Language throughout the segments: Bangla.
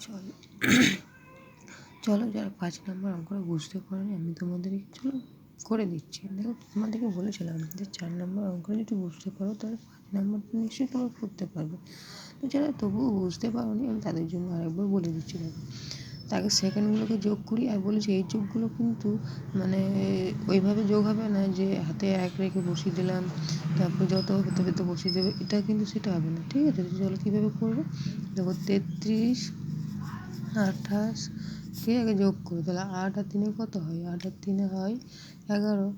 চলো চলো যারা 5 নম্বর অঙ্কটা বুঝতে পারেনি আমি তোমাদেরকে চলো করে দিচ্ছি। দেখো তোমাদেরকে বলেছিলাম যে 4 নম্বর অঙ্কটা যদি বুঝতে পারো তাহলে 5 নম্বরটা নিশ্চয়ই তোমরা করতে পারবে। তো যারা তবুও বুঝতে পারোনি আমি তাদের জন্য আরেকবার বলে দিচ্ছি। দেখো তাকে সেকেন্ডগুলোকে যোগ করি আর বলেছি এই যোগগুলো কিন্তু মানে ওইভাবে যোগ হবে না যে হাতে এক রেখে বসিয়ে দিলাম তারপর যত হতে হবে তো বসিয়ে দেবে, এটা কিন্তু সেটা হবে না, ঠিক আছে? চলো কীভাবে করবো। দেখো 33 28 কে আগে যোগ করো, তাহলে 8 আর 3 কত হয়? 8 আর 3 হয় 11,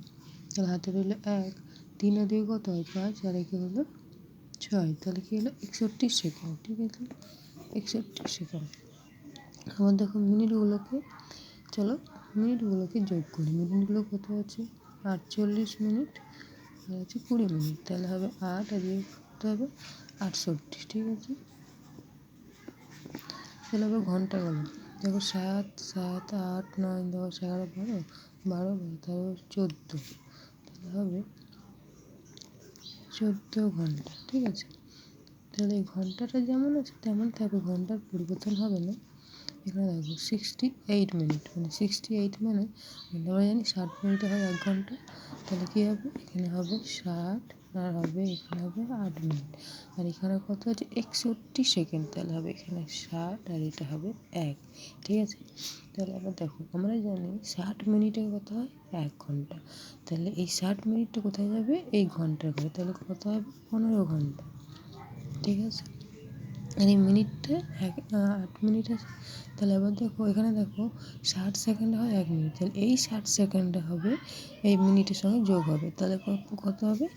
তাহলে হাতে রইলো 1, 3 আর 2 কত হয়? 5, আর 1 হলো 6, তাহলে কী হলো? 61 সেকেন্ড, ঠিক আছে? 61 সেকেন্ড। আবার দেখো মিনিটগুলোকে যোগ করি। মিনিটগুলো কত আছে? 48 মিনিট আর আছে 20 মিনিট, তাহলে হবে 8 আর কত হবে? 68, ঠিক আছে? তাহলে হবে ঘন্টা গেল। দেখো 7 7 8 9 10 11 12 তাহলে 14, তাহলে হবে 14 ঘন্টা, ঠিক আছে? তাহলে এই ঘন্টাটা যেমন আছে তেমন থাকবে, ঘন্টার পরিবর্তন হবে না। এখানে দেখো 68 মিনিট, মানে 68 মানে আমরা জানি 60 মিনিটে হয় 1 ঘন্টা, তাহলে কী হবে? এখানে হবে 60 আর হবে এখানে হবে 8 মিনিট, আর এখানে কত আছে? 61 সেকেন্ড, তাহলে হবে এখানে 60 আর এটা হবে 1, ঠিক আছে? তাহলে আবার দেখো আমরা জানি 60 মিনিটে কত হয়? 1 ঘন্টা, তাহলে এই 60 মিনিটটা কোথায় যাবে? এই ঘন্টার ঘরে, তাহলে কত হবে? 15 ঘন্টা, ঠিক আছে? আর এই মিনিটটা 8 মিনিট আছে, তাহলে এবার দেখো এখানে দেখো 60 সেকেন্ডে হয় 1 মিনিট, তাহলে এই 60 সেকেন্ডে হবে এই মিনিটের সঙ্গে যোগ হবে, তাহলে কত হবে?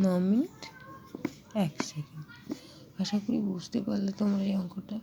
9 মিনিট 1 সেকেন্ড। আশা করি বুঝতে পারলে তোমরা এই অঙ্কটা।